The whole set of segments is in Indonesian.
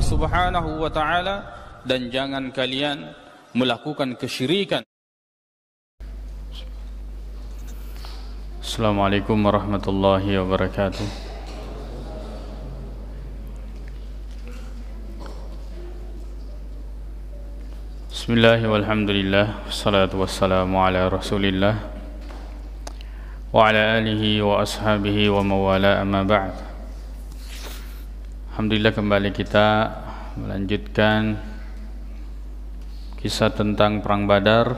Allah Subhanahu wa taala dan jangan kalian melakukan kesyirikan. Assalamualaikum warahmatullahi wabarakatuh. Bismillah walhamdulillah wassalatu wassalamu ala Rasulillah wa ala alihi wa ashabihi wa mawala amma ba'd. Alhamdulillah, kembali kita melanjutkan kisah tentang perang Badar,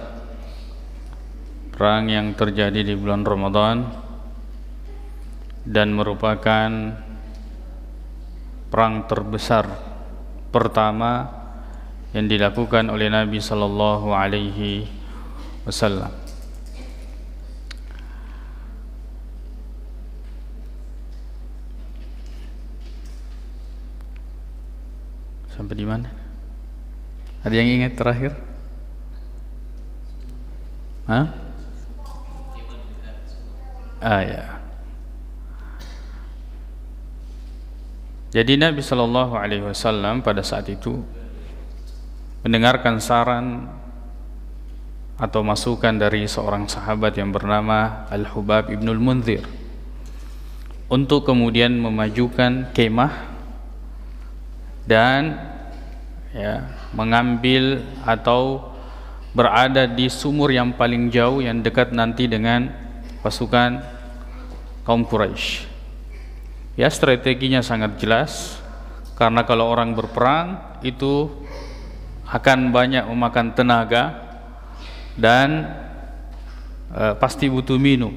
perang yang terjadi di bulan Ramadan dan merupakan perang terbesar pertama yang dilakukan oleh Nabi sallallahu alaihi wasallam. Sampai di mana? Ada yang ingat terakhir? Hah? Ya. Jadi Nabi sallallahu alaihi wasallam pada saat itu mendengarkan saran atau masukan dari seorang sahabat yang bernama Al-Hubab ibnul Munzir untuk kemudian memajukan kemah dan mengambil atau berada di sumur yang paling jauh yang dekat nanti dengan pasukan kaum Quraisy. Ya, strateginya sangat jelas, karena kalau orang berperang itu akan banyak memakan tenaga dan pasti butuh minum.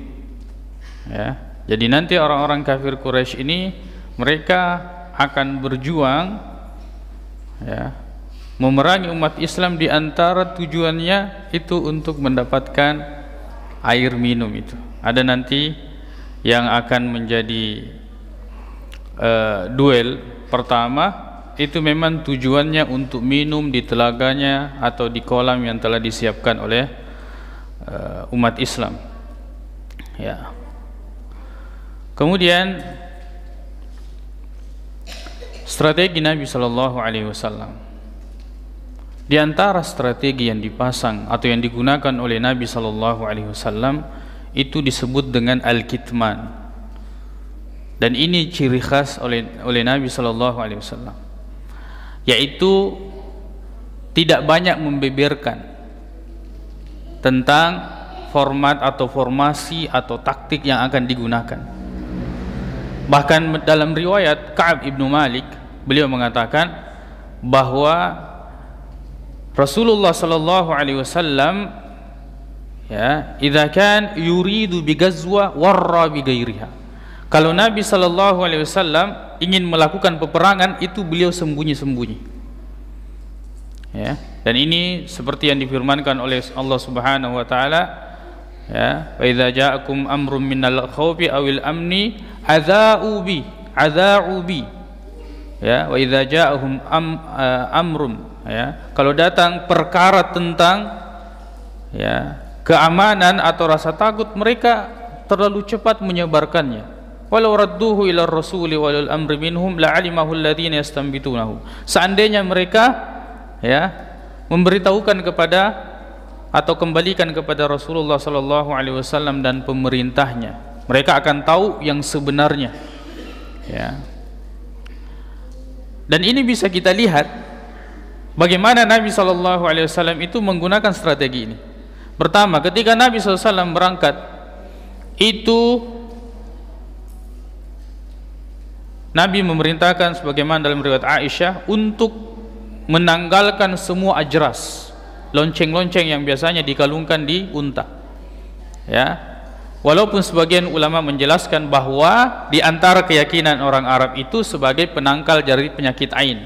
Ya, jadi nanti orang-orang kafir Quraisy ini mereka akan berjuang, ya, memerangi umat Islam. Di antara tujuannya itu untuk mendapatkan air minum itu. Ada nanti yang akan menjadi duel pertama. Itu memang tujuannya untuk minum di telaganya atau di kolam yang telah disiapkan oleh umat Islam. Ya. Kemudian strategi Nabi sallallahu alaihi wasallam, di antara strategi yang dipasang atau yang digunakan oleh Nabi sallallahu alaihi wasallam itu disebut dengan al-kitman. Dan ini ciri khas oleh Nabi sallallahu alaihi wasallam, yaitu tidak banyak membeberkan tentang format atau formasi atau taktik yang akan digunakan. Bahkan dalam riwayat Ka'ab ibnu Malik, beliau mengatakan bahwa Rasulullah sallallahu alaihi wasallam, ya, idza kan yuridu bi ghazwa warra bi ghairiha. Kalau Nabi sallallahu alaihi wasallam ingin melakukan peperangan, itu beliau sembunyi-sembunyi. Ya, dan ini seperti yang difirmankan oleh Allah Subhanahu wa taala, ya, wa idza ja'akum amrun minal khawfi awil amni adza'u bi. Ya, wa idza ja'ahum amrun, ya, kalau datang perkara tentang, ya, keamanan atau rasa takut, mereka terlalu cepat menyebarkannya. Walau radduhu ila rasuli walil amri minhum la'alimahu alladhina yastanbitunahu. Seandainya mereka, ya, memberitahukan kepada atau kembalikan kepada Rasulullah sallallahu alaihi wasallam dan pemerintahnya, mereka akan tahu yang sebenarnya. Ya. Dan ini bisa kita lihat bagaimana Nabi sallallahu alaihi wasallam itu menggunakan strategi ini. Pertama, ketika Nabi sallallahu alaihi wasallam berangkat, itu Nabi memerintahkan sebagaimana dalam riwayat Aisyah untuk menanggalkan semua ajras, lonceng-lonceng yang biasanya dikalungkan di unta. Ya, walaupun sebagian ulama menjelaskan bahwa di antara keyakinan orang Arab itu sebagai penangkal dari penyakit ain.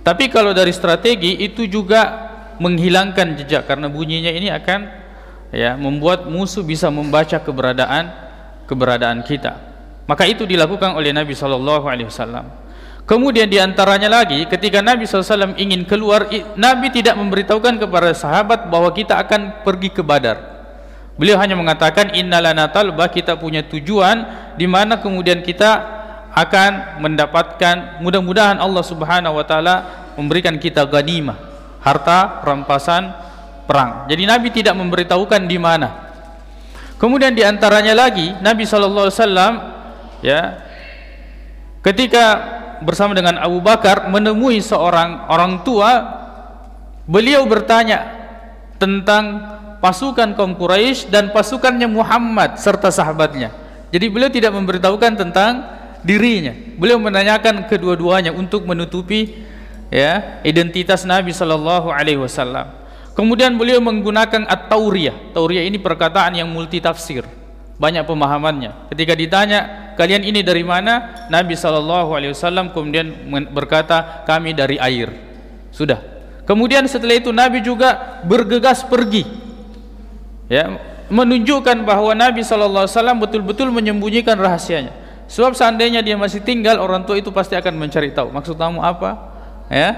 Tapi kalau dari strategi itu juga menghilangkan jejak, karena bunyinya ini akan, ya, membuat musuh bisa membaca keberadaan kita. Maka itu dilakukan oleh Nabi sallallahu alaihi wasallam. Kemudian diantaranya lagi, ketika Nabi SAW ingin keluar, Nabi tidak memberitahukan kepada sahabat bahwa kita akan pergi ke Badar. Beliau hanya mengatakan innalana talba, kita punya tujuan di mana kemudian kita akan mendapatkan, mudah-mudahan Allah Subhanahu wa taala memberikan kita ghanimah, harta rampasan perang. Jadi Nabi tidak memberitahukan di mana. Kemudian di antaranya lagi Nabi sallallahu alaihi wasallam ya ketika bersama dengan Abu Bakar menemui seorang orang tua, beliau bertanya tentang pasukan kaum Quraisy dan pasukannya Muhammad serta sahabatnya. Jadi beliau tidak memberitahukan tentang dirinya. Beliau menanyakan kedua-duanya untuk menutupi ya identitas Nabi sallallahu alaihi wasallam. Kemudian beliau menggunakan at-tauriyah. Tauriyah ini perkataan yang multi tafsir, banyak pemahamannya. Ketika ditanya, kalian ini dari mana? Nabi sallallahu alaihi wasallam kemudian berkata, kami dari air. Sudah. Kemudian setelah itu Nabi juga bergegas pergi. Ya, menunjukkan bahwa Nabi sallallahu alaihi wasallam betul-betul menyembunyikan rahasianya. Sebab seandainya dia masih tinggal, orang tua itu pasti akan mencari tahu maksud kamu apa. Ya,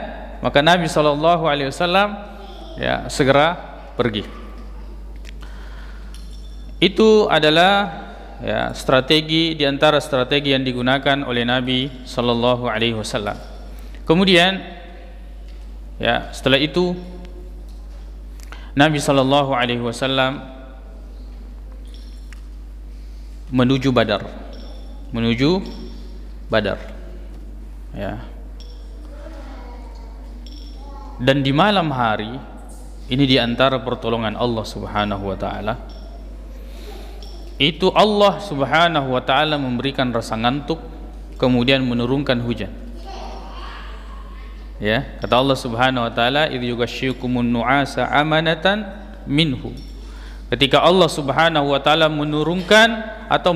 maka Nabi sallallahu alaihi wasallam ya segera pergi. Itu adalah ya strategi di antara strategi yang digunakan oleh Nabi sallallahu alaihi wasallam. Kemudian ya setelah itu Nabi sallallahu alaihi wasallam menuju Badar. Ya. Dan di malam hari ini di antara pertolongan Allah Subhanahu wa taala, itu Allah Subhanahu wa taala memberikan rasa ngantuk, kemudian menurunkan hujan. Ya, kata Allah Subhanahu wa taala, idz yughashshikumun nu'asa amanatan minhu. Ketika Allah Subhanahu wa taala menurunkan atau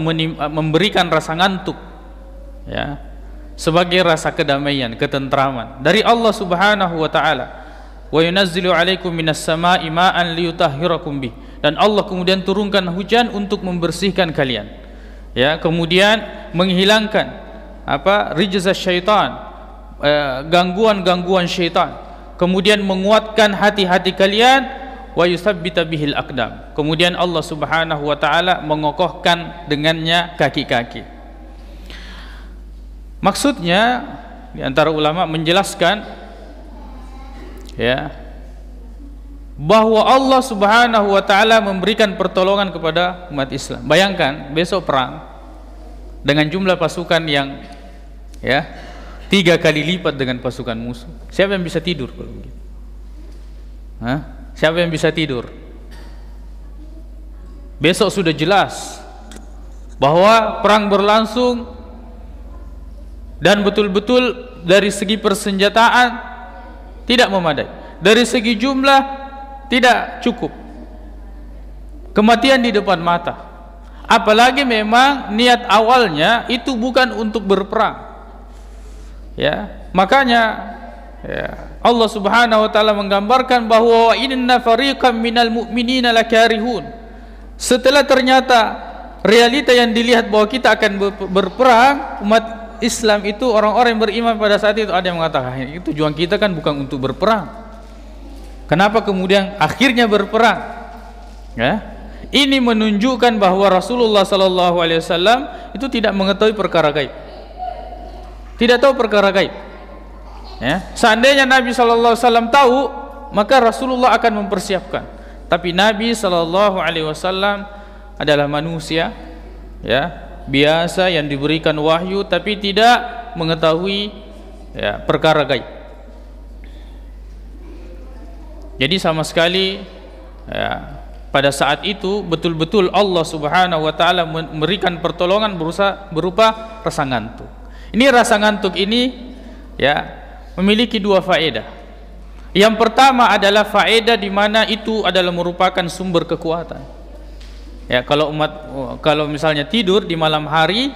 memberikan rasa ngantuk ya, sebagai rasa kedamaian, ketentraman dari Allah Subhanahu wa taala. Wa yunazzilu 'alaikum minas sama'i ma'an liyutahhirakum bih. Dan Allah kemudian turunkan hujan untuk membersihkan kalian. Ya, kemudian menghilangkan rijzas syaitan, gangguan-gangguan syaitan. Kemudian menguatkan hati-hati kalian, wa yusabbita bihil aqdam. Kemudian Allah Subhanahu wa taala mengokohkan dengannya kaki-kaki. Maksudnya di antara ulama menjelaskan ya bahwa Allah Subhanahu wa taala memberikan pertolongan kepada umat Islam. Bayangkan besok perang dengan jumlah pasukan yang ya 3 kali lipat dengan pasukan musuh. Siapa yang bisa tidur kalau begitu? Siapa yang bisa tidur? Besok sudah jelas bahwa perang berlangsung dan betul-betul dari segi persenjataan tidak memadai, dari segi jumlah tidak cukup, kematian di depan mata. Apalagi memang niat awalnya itu bukan untuk berperang ya, makanya ya, Allah Subhanahu wa taala menggambarkan bahwa inna fariqam minal mu'minina lakarihun. Setelah ternyata realita yang dilihat bahwa kita akan berperang, umat Islam itu, orang-orang yang beriman pada saat itu, ada yang mengatakan itu tujuan kita kan bukan untuk berperang, kenapa kemudian akhirnya berperang ya? Ini menunjukkan bahwa Rasulullah sallallahu alaihi wasallam itu tidak mengetahui perkara gaib, tidak tahu perkara gaib ya. Seandainya Nabi sallallahu alaihi wasallam tahu, maka Rasulullah akan mempersiapkan. Tapi Nabi sallallahu alaihi wasallam adalah manusia ya, biasa yang diberikan wahyu tapi tidak mengetahui ya perkara gaib. Jadi sama sekali ya, pada saat itu betul-betul Allah Subhanahu wa taala memberikan pertolongan berupa rasa ngantuk. Ini rasa ngantuk ini ya memiliki 2 faedah. Yang pertama adalah faedah di mana itu adalah merupakan sumber kekuatan. Ya, kalau misalnya tidur di malam hari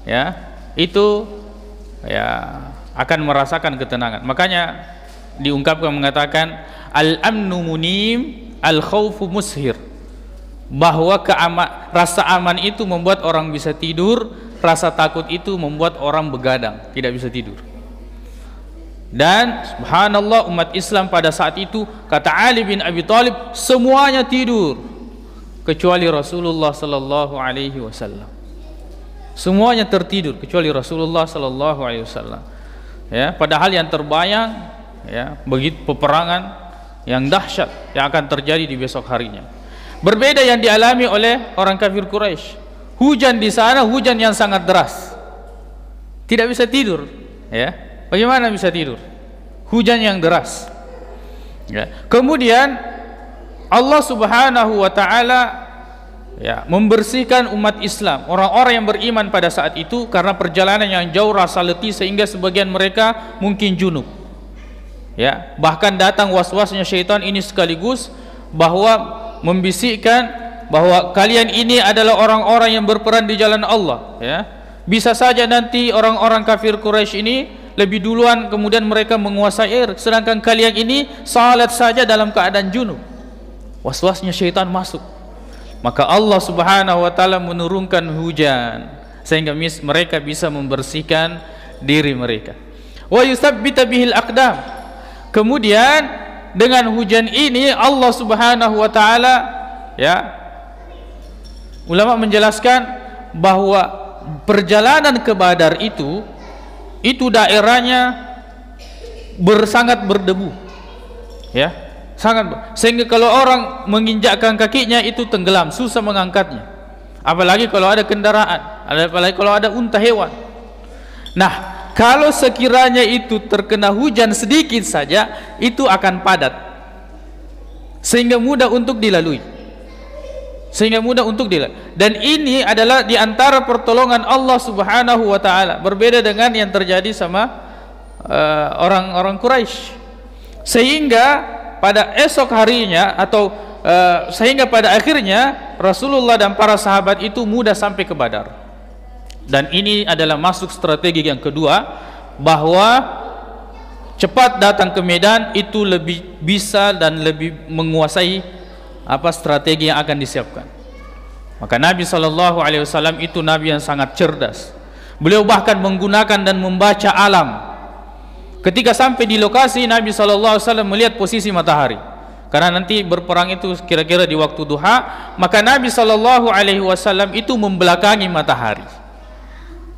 ya, itu ya akan merasakan ketenangan. Makanya diungkapkan mengatakan al-amnu munim, al-khaufu mushir. Bahwa rasa aman itu membuat orang bisa tidur, rasa takut itu membuat orang begadang, tidak bisa tidur. Dan subhanallah, umat Islam pada saat itu, kata Ali bin Abi Thalib, semuanya tidur kecuali Rasulullah sallallahu alaihi wasallam. Semuanya tertidur kecuali Rasulullah sallallahu alaihi wasallam. Ya, padahal yang terbayang ya begitu peperangan yang dahsyat yang akan terjadi di besok harinya. Berbeda yang dialami oleh orang kafir Quraisy. Hujan di sana hujan yang sangat deras. Tidak bisa tidur, ya. Bagaimana bisa tidur? Hujan yang deras. Ya. Kemudian Allah Subhanahu wa taala ya membersihkan umat Islam, orang-orang yang beriman pada saat itu karena perjalanan yang jauh rasa letih sehingga sebagian mereka mungkin junub. Ya, bahkan datang was-wasnya syaitan ini sekaligus bahwa membisikkan bahwa kalian ini adalah orang-orang yang berperan di jalan Allah, ya. Bisa saja nanti orang-orang kafir Quraisy ini lebih duluan kemudian mereka menguasai air, sedangkan kalian ini salat saja dalam keadaan junub. Was-wasnya syaitan masuk. Maka Allah Subhanahu wa taala menurunkan hujan sehingga mereka bisa membersihkan diri mereka. Wa yusabbita bihil aqdam. Kemudian dengan hujan ini Allah Subhanahu wa taala ya ulama menjelaskan bahwa perjalanan ke Badar itu daerahnya sangat berdebu. Ya, sangat, sehingga kalau orang menginjakkan kakinya itu tenggelam, susah mengangkatnya. Apalagi kalau ada kendaraan, apalagi kalau ada unta hewan. Nah, kalau sekiranya itu terkena hujan sedikit saja, itu akan padat sehingga mudah untuk dilalui. Dan ini adalah diantara pertolongan Allah Subhanahu wa taala, berbeda dengan yang terjadi sama orang-orang Quraisy. Sehingga pada esok harinya atau sehingga pada akhirnya Rasulullah dan para sahabat itu mudah sampai ke Badar. Dan ini adalah masuk strategi yang kedua, bahwa cepat datang ke medan itu lebih bisa dan lebih menguasai strategi yang akan disiapkan. Maka Nabi SAW itu Nabi yang sangat cerdas. Beliau bahkan menggunakan dan membaca alam. Ketika sampai di lokasi, Nabi SAW melihat posisi matahari, karena nanti berperang itu kira-kira di waktu duha. Maka Nabi SAW itu membelakangi matahari,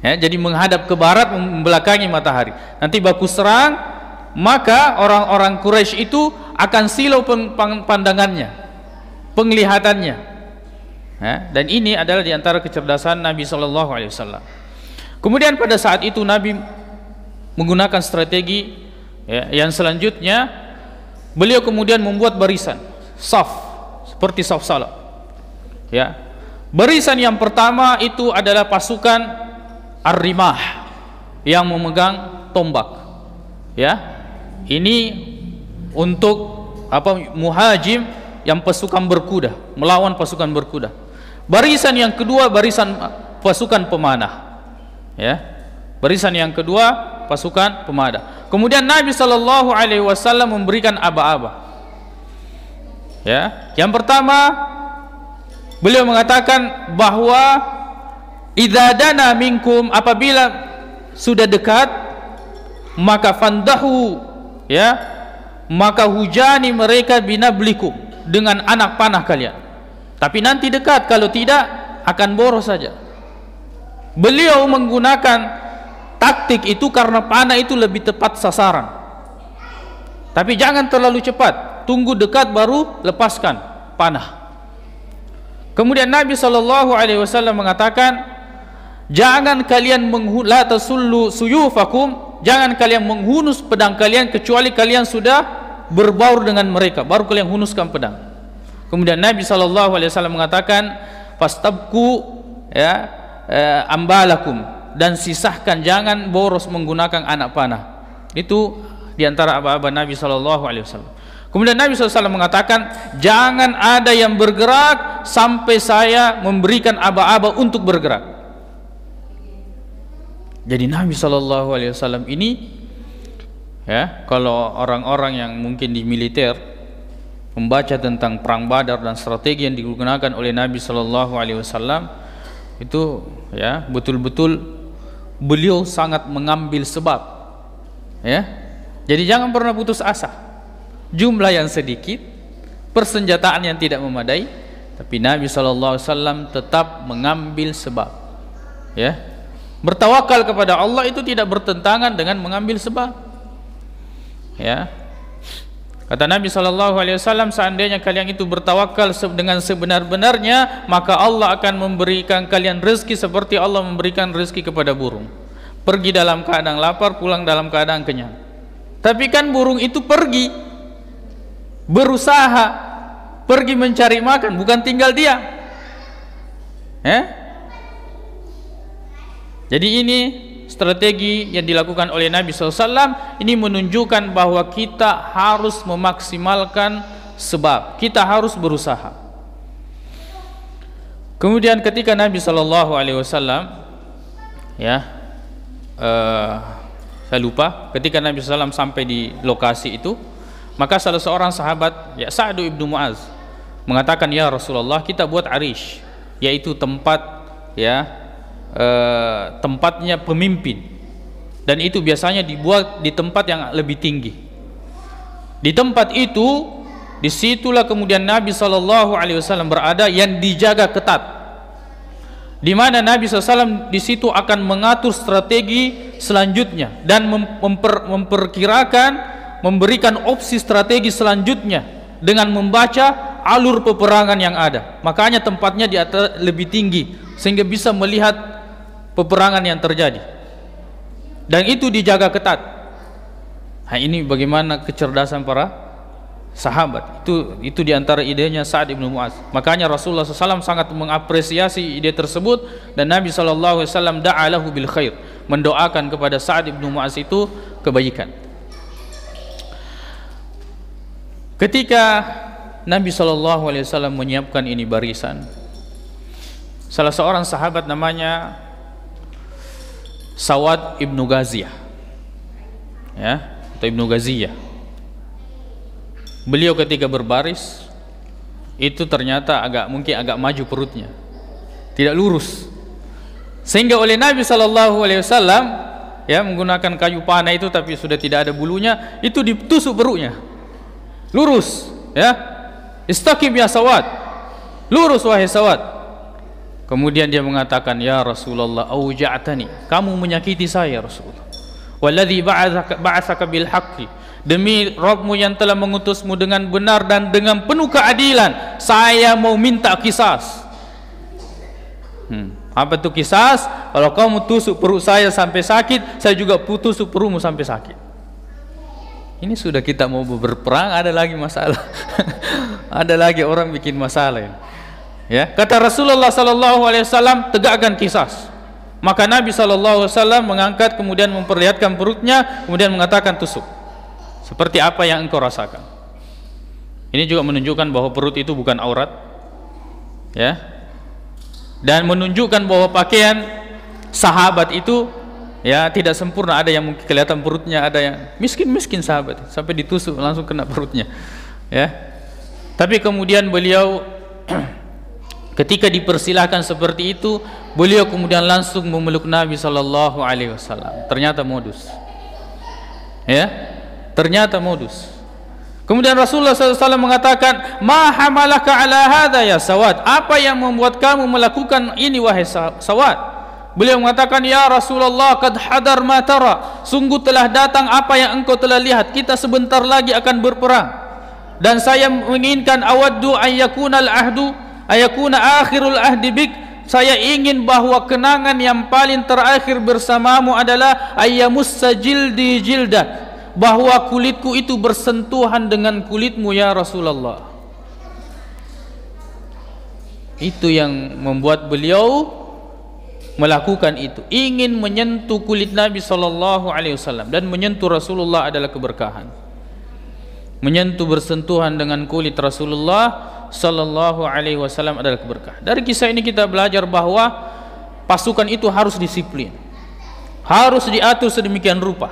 ya, jadi menghadap ke barat, membelakangi matahari. Nanti baku serang, maka orang-orang Quraisy itu akan silau pandangannya, penglihatannya, ya, dan ini adalah diantara kecerdasan Nabi SAW. Kemudian pada saat itu Nabi menggunakan strategi, ya, yang selanjutnya beliau kemudian membuat barisan saf seperti saf salat, ya. Barisan yang pertama itu adalah pasukan Ar-Rimah yang memegang tombak, ya. Ini untuk muhajim yang pasukan berkuda, melawan pasukan berkuda. Barisan yang kedua barisan pasukan pemanah, ya. Barisan yang kedua pasukan pemanah. Kemudian Nabi SAW memberikan aba-aba, ya. Yang pertama beliau mengatakan bahwa idza dana minkum, apabila sudah dekat, maka fandahu, ya, maka hujani mereka binablikum, dengan anak panah kalian. Tapi nanti dekat, kalau tidak akan boros saja. Beliau menggunakan taktik itu karena panah itu lebih tepat sasaran. Tapi jangan terlalu cepat, tunggu dekat baru lepaskan panah. Kemudian Nabi SAW mengatakan, jangan kalian la tasullu suyufakum, jangan kalian menghunus pedang kalian kecuali kalian sudah berbaur dengan mereka, baru kalian hunuskan pedang. Kemudian Nabi SAW mengatakan, fastabku, ya, ambalakum, dan sisahkan, jangan boros menggunakan anak panah. Itu diantara aba-aba Nabi SAW. Kemudian Nabi SAW mengatakan, jangan ada yang bergerak sampai saya memberikan aba-aba untuk bergerak. Jadi Nabi SAW ini, ya, kalau orang-orang yang mungkin di militer membaca tentang perang Badar dan strategi yang digunakan oleh Nabi SAW itu, ya, betul-betul beliau sangat mengambil sebab, ya. Jadi jangan pernah putus asa. Jumlah yang sedikit, persenjataan yang tidak memadai, tapi Nabi SAW tetap mengambil sebab. Ya, bertawakal kepada Allah itu tidak bertentangan dengan mengambil sebab. Ya, kata Nabi SAW, seandainya kalian itu bertawakal dengan sebenar-benarnya, maka Allah akan memberikan kalian rezeki seperti Allah memberikan rezeki kepada burung. Pergi dalam keadaan lapar, pulang dalam keadaan kenyang. Tapi kan burung itu pergi berusaha, pergi mencari makan, bukan tinggal diam. Jadi ini strategi yang dilakukan oleh Nabi SAW. Ini menunjukkan bahwa kita harus memaksimalkan sebab, kita harus berusaha. Kemudian ketika Nabi SAW, ya, saya lupa, ketika Nabi SAW sampai di lokasi itu, maka salah seorang sahabat, ya Sa'd ibnu Mu'az, mengatakan, ya Rasulullah, kita buat arish, yaitu tempat, ya, tempatnya pemimpin, dan itu biasanya dibuat di tempat yang lebih tinggi. Di tempat itu, disitulah kemudian Nabi SAW berada, yang dijaga ketat, di mana Nabi SAW di situ akan mengatur strategi selanjutnya dan memperkirakan, memberikan opsi strategi selanjutnya dengan membaca alur peperangan yang ada. Makanya tempatnya di atas lebih tinggi sehingga bisa melihat peperangan yang terjadi, dan itu dijaga ketat. Nah, ini bagaimana kecerdasan para sahabat. Itu diantara idenya Sa'd ibnu Mu'az. Makanya Rasulullah SAW sangat mengapresiasi ide tersebut, dan Nabi SAW da'alahu bil khair, mendoakan kepada Sa'd ibnu Mu'az itu kebaikan. Ketika Nabi SAW menyiapkan ini barisan, salah seorang sahabat namanya Sawad ibnu Ghaziyah, ya, atau ibnu Ghaziyah. Beliau ketika berbaris itu ternyata mungkin agak maju perutnya, tidak lurus, sehingga oleh Nabi SAW, ya, menggunakan kayu panah itu, tapi sudah tidak ada bulunya, itu ditusuk perutnya, lurus, ya, istaqim ya Sawad, lurus wahai Sawad. Kemudian dia mengatakan, ya Rasulullah, auja'tani, kamu menyakiti saya Rasulullah. Walladzi ba'atsaka bil haqqi, demi Rabbmu yang telah mengutusmu dengan benar dan dengan penuh keadilan, saya mau minta kisas. Apa itu kisas? Kalau kamu tusuk perut saya sampai sakit, saya juga tusuk perutmu sampai sakit. Ini sudah kita mau berperang, ada lagi masalah. Ada lagi orang bikin masalah ini. Ya, kata Rasulullah SAW, tegakkan kisas. Maka Nabi SAW mengangkat, kemudian memperlihatkan perutnya, kemudian mengatakan, tusuk seperti apa yang engkau rasakan. Ini juga menunjukkan bahwa perut itu bukan aurat, ya, dan menunjukkan bahwa pakaian sahabat itu, ya, tidak sempurna. Ada yang mungkin kelihatan perutnya, ada yang miskin sahabat sampai ditusuk langsung kena perutnya, ya. Tapi kemudian beliau ketika dipersilahkan seperti itu, beliau kemudian langsung memeluk Nabi SAW. Ternyata modus, ya, ternyata modus. Kemudian Rasulullah SAW mengatakan, ma hamalaka ala hadha ya Sawad, apa yang membuat kamu melakukan ini wahai Sawad? Beliau mengatakan, ya Rasulullah, qad hadar ma tara, sungguh telah datang apa yang engkau telah lihat, kita sebentar lagi akan berperang, dan saya menginginkan awaddu ayyakunal ahdu ayakuna akhirul ahdi bik, saya ingin bahwa kenangan yang paling terakhir bersamamu adalah ayyamussa jildi jildak, bahwa kulitku itu bersentuhan dengan kulitmu ya Rasulullah. Itu yang membuat beliau melakukan itu, ingin menyentuh kulit Nabi SAW, dan menyentuh Rasulullah adalah keberkahan. Menyentuh, bersentuhan dengan kulit Rasulullah Sallallahu Alaihi Wasallam adalah keberkahan. Dari kisah ini kita belajar bahwa pasukan itu harus disiplin, harus diatur sedemikian rupa.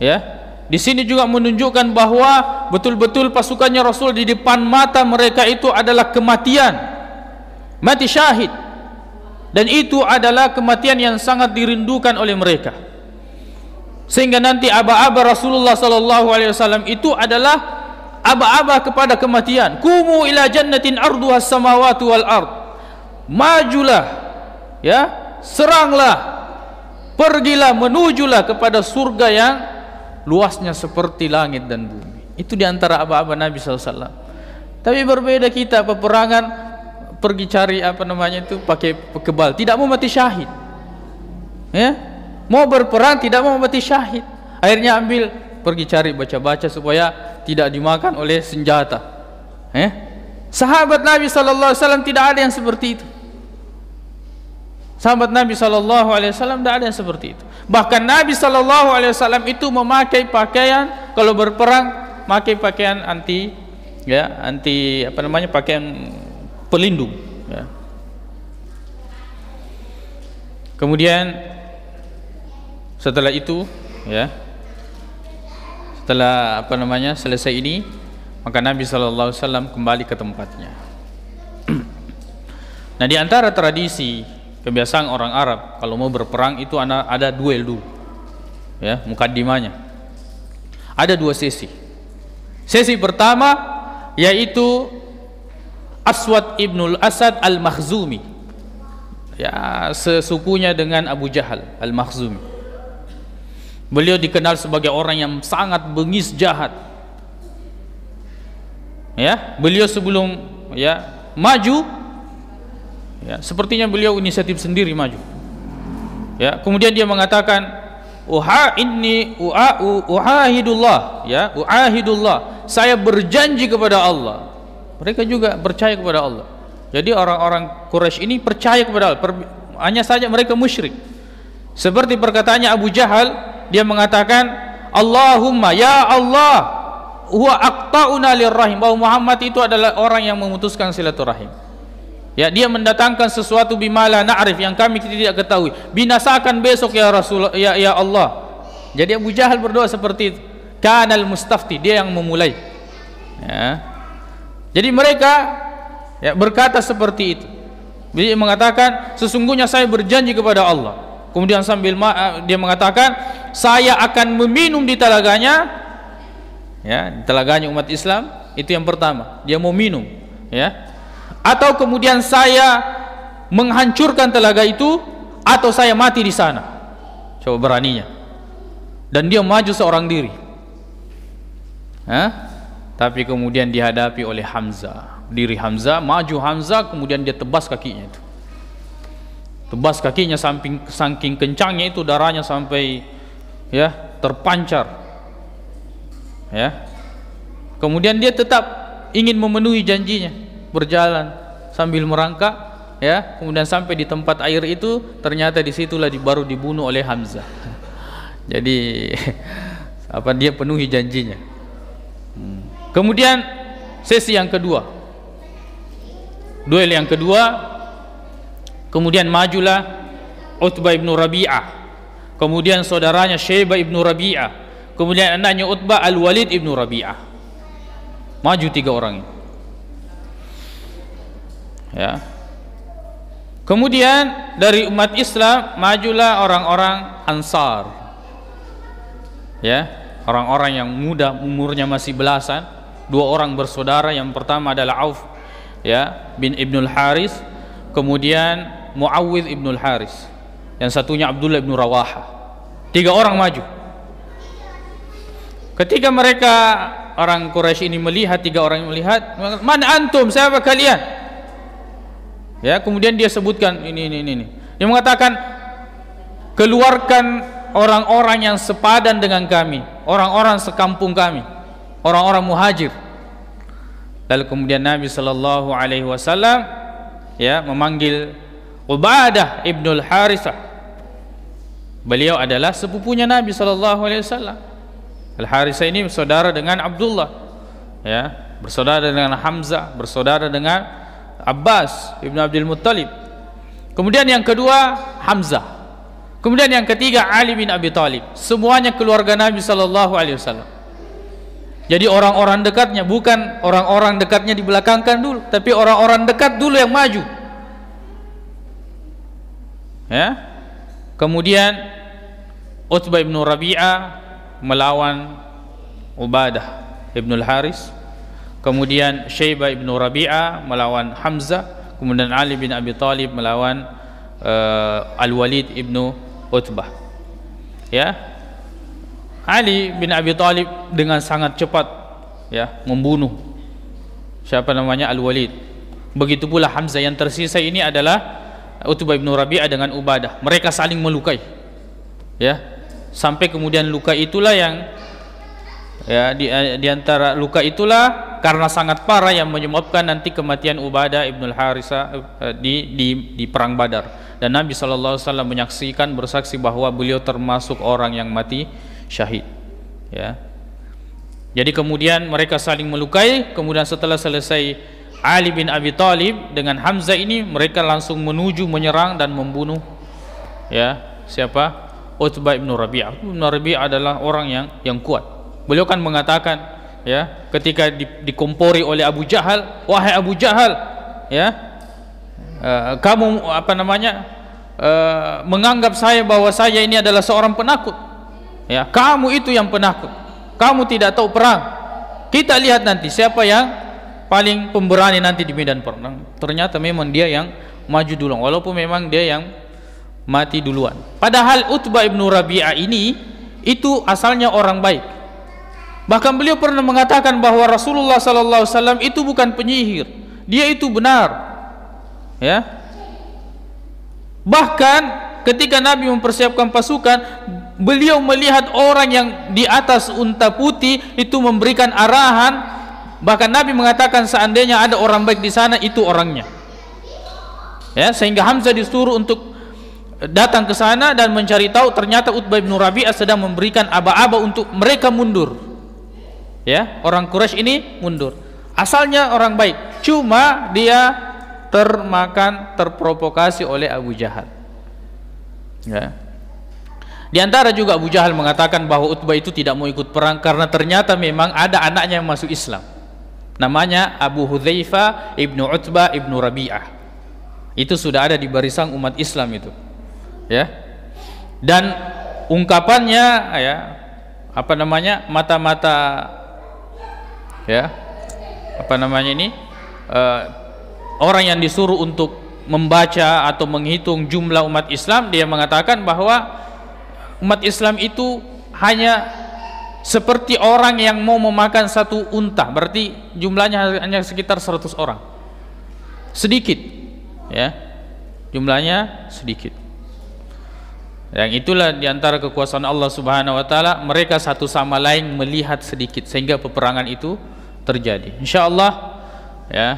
Ya, di sini juga menunjukkan bahwa betul-betul pasukannya Rasul di depan mata mereka itu adalah kematian, mati syahid, dan itu adalah kematian yang sangat dirindukan oleh mereka. Sehingga nanti aba-aba Rasulullah Sallallahu Alaihi Wasallam itu adalah aba-aba kepada kematian. Kumu ila jannatin arduha samawati wal ard, majulah, ya, seranglah, pergilah, menujulah kepada surga yang luasnya seperti langit dan bumi. Itu diantara aba-aba Nabi SAW. Tapi berbeda kita, peperangan pergi cari pakai kebal, tidak mau mati syahid, ya, mau berperang tidak mau mati syahid, akhirnya ambil pergi cari baca-baca supaya tidak dimakan oleh senjata. Sahabat Nabi SAW tidak ada yang seperti itu. Sahabat Nabi SAW tidak ada yang seperti itu. Bahkan Nabi SAW itu memakai pakaian, kalau berperang memakai pakaian pakaian pelindung, ya. Kemudian setelah itu, ya, setelah selesai ini, maka Nabi SAW kembali ke tempatnya. Nah, di antara tradisi kebiasaan orang Arab kalau mau berperang itu ada duel dulu, ya, mukaddimahnya. Ada 2 sesi. Sesi pertama yaitu Aswad ibnul Asad al-Makhzumi, ya, sesukunya dengan Abu Jahal al-Makhzumi. Beliau dikenal sebagai orang yang sangat bengis, jahat, ya. Beliau sebelum, ya, maju, ya, sepertinya beliau inisiatif sendiri maju, ya. Kemudian dia mengatakan, uhahidullah, ya, uhahidullah, saya berjanji kepada Allah. Mereka juga percaya kepada Allah. Jadi orang-orang Quraisy ini percaya kepada Allah, hanya saja mereka musyrik. Seperti perkataannya Abu Jahal, dia mengatakan, Allahumma, ya Allah, huwa aqta'una lirrahim, bahwa Muhammad itu adalah orang yang memutuskan silaturahim. Ya, dia mendatangkan sesuatu bimala na'rif, yang kami tidak ketahui. Binasakan besok ya Rasul, ya Allah. Jadi Abu Jahal berdoa seperti itu. Kanal mustafti, dia yang memulai. Ya. Jadi mereka, ya, berkata seperti itu. Dia mengatakan, sesungguhnya saya berjanji kepada Allah. Kemudian sambil dia mengatakan, saya akan meminum di telaganya, ya, di telaganya umat Islam. Itu yang pertama, dia mau minum, ya. Atau kemudian saya menghancurkan telaga itu, atau saya mati di sana. Coba beraninya. Dan dia maju seorang diri. Tapi kemudian dihadapi oleh Hamzah. Diri Hamzah, maju Hamzah, kemudian dia tebas kakinya itu. Tebas kakinya saking kencangnya itu, darahnya sampai, ya, terpancar. Ya. Kemudian dia tetap ingin memenuhi janjinya, berjalan sambil merangkak, ya. Kemudian sampai di tempat air itu, ternyata disitulah baru dibunuh oleh Hamzah. Jadi dia penuhi janjinya. Kemudian sesi yang kedua, duel yang kedua, kemudian majulah Utbah ibnu Rabi'ah, kemudian saudaranya Syaibah ibnu Rabi'ah, kemudian anaknya Utbah Al-Walid ibnu Rabi'ah. Maju 3 orang ini, ya. Kemudian dari umat Islam majulah orang-orang Ansar, ya, orang-orang yang muda, umurnya masih belasan. 2 orang bersaudara, yang pertama adalah Auf, ya, bin Ibnul Haris, kemudian Muawwidh ibnul Haris, yang satunya Abdullah ibnu Rawaha. 3 orang maju. Ketika mereka, orang Quraisy ini melihat, 3 orang melihat, man antum, siapa kalian? Ya, kemudian dia sebutkan ini. Dia mengatakan, keluarkan orang-orang yang sepadan dengan kami, orang-orang sekampung kami, orang-orang muhajir. Lalu kemudian Nabi SAW, ya, memanggil Ubadah ibnul Harithah. Beliau adalah sepupunya Nabi SAW. Al-Harithah ini bersaudara dengan Abdullah, ya, bersaudara dengan Hamzah, bersaudara dengan Abbas ibn Abdul Muttalib. Kemudian yang kedua Hamzah. Kemudian yang ketiga Ali bin Abi Thalib. Semuanya keluarga Nabi SAW. Jadi orang-orang dekatnya, bukan orang-orang dekatnya dibelakangkan dulu, tapi orang-orang dekat dulu yang maju, ya. Kemudian Utbah ibnu Rabi'ah melawan Ubadah ibnul Haris, kemudian Syaibah ibnu Rabi'ah melawan Hamzah, kemudian Ali bin Abi Thalib melawan Al-Walid ibnu Utbah. Ya, Ali bin Abi Thalib dengan sangat cepat ya membunuh siapa namanya Al-Walid. Begitu pula Hamzah. Yang tersisa ini adalah Utbah ibnu Rabi'ah dengan Ubadah. Mereka saling melukai. Ya, sampai kemudian luka itulah yang ya di antara luka itulah karena sangat parah yang menyebabkan nanti kematian Ubadah ibnu Al-Harithah di perang Badar. Dan Nabi SAW menyaksikan, bersaksi bahwa beliau termasuk orang yang mati syahid. Ya. Jadi kemudian mereka saling melukai. Kemudian setelah selesai Ali bin Abi Thalib dengan Hamzah ini, mereka langsung menuju menyerang dan membunuh ya siapa? Utbah ibnu Rabi'ah. Ibnu Rabi'ah adalah orang yang kuat. Beliau kan mengatakan ya ketika dikompori oleh Abu Jahal, wahai Abu Jahal, ya kamu apa namanya menganggap saya bahwa saya ini adalah seorang penakut. Ya, kamu itu yang penakut. Kamu tidak tahu perang. Kita lihat nanti siapa yang paling pemberani nanti di medan perang. Ternyata memang dia yang maju duluan, walaupun memang dia yang mati duluan. Padahal Utbah ibnu Rabi'ah ini itu asalnya orang baik. Bahkan beliau pernah mengatakan bahwa Rasulullah SAW itu bukan penyihir, dia itu benar. Ya, bahkan ketika Nabi mempersiapkan pasukan, beliau melihat orang yang di atas unta putih itu memberikan arahan. Bahkan Nabi mengatakan seandainya ada orang baik di sana, itu orangnya. Ya, sehingga Hamzah disuruh untuk datang ke sana dan mencari tahu. Ternyata Utbah bin Rabi'ah sedang memberikan aba-aba untuk mereka mundur. Ya, orang Quraisy ini mundur. Asalnya orang baik, cuma dia terprovokasi oleh Abu Jahal. Ya. Di antara juga Abu Jahal mengatakan bahwa Utbah itu tidak mau ikut perang karena ternyata memang ada anaknya yang masuk Islam. Namanya Abu Hudzaifah ibnu Utbah ibnu Rabi'ah. Itu sudah ada di barisan umat Islam itu. Ya. Dan ungkapannya ya apa namanya mata-mata ya apa namanya ini orang yang disuruh untuk membaca atau menghitung jumlah umat Islam, dia mengatakan bahwa umat Islam itu hanya seperti orang yang mau memakan satu unta, berarti jumlahnya hanya sekitar 100 orang. Sedikit ya, jumlahnya sedikit. Yang itulah diantara kekuasaan Allah Subhanahu wa Ta'ala, mereka satu sama lain melihat sedikit sehingga peperangan itu terjadi. Insyaallah ya,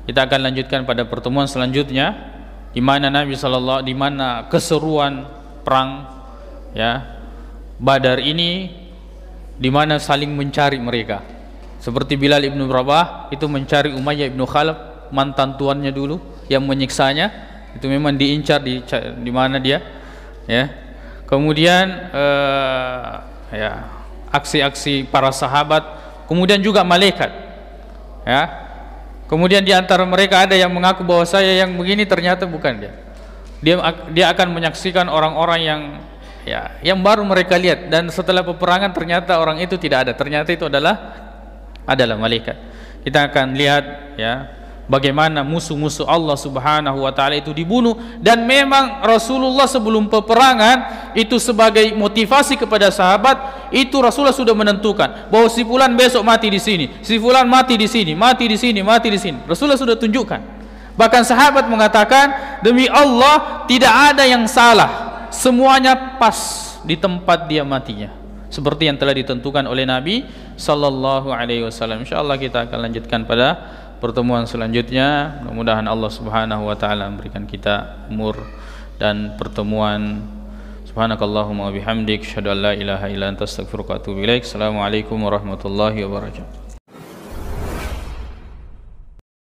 kita akan lanjutkan pada pertemuan selanjutnya, di mana di mana keseruan perang ya Badar ini, di mana saling mencari mereka. Seperti Bilal ibnu Rabah itu mencari Umayyah ibnu Khalaf, mantan tuannya dulu yang menyiksanya, itu memang diincar di mana dia ya. Kemudian ya aksi-aksi para sahabat, kemudian juga malaikat ya. Kemudian di antara mereka ada yang mengaku bahwa saya yang begini, ternyata bukan dia. Dia akan menyaksikan orang-orang yang baru mereka lihat, dan setelah peperangan ternyata orang itu tidak ada. Ternyata itu adalah malaikat. Kita akan lihat ya bagaimana musuh-musuh Allah Subhanahu wa Ta'ala itu dibunuh. Dan memang Rasulullah sebelum peperangan itu sebagai motivasi kepada sahabat, itu Rasulullah sudah menentukan bahwa si fulan besok mati di sini, si fulan mati di sini, mati di sini, mati di sini. Rasulullah sudah tunjukkan. Bahkan sahabat mengatakan, demi Allah tidak ada yang salah, semuanya pas di tempat dia matinya, seperti yang telah ditentukan oleh Nabi sallallahu alaihi wasallam. Insyaallah kita akan lanjutkan pada pertemuan selanjutnya. Mudah-mudahan Allah Subhanahu wa Ta'ala memberikan kita umur dan pertemuan. Subhanakallahumma wa bihamdik, asyhadu an la ilaha illa anta, astaghfiruka wa atubu ilaik. Assalamualaikum warahmatullahi wabarakatuh.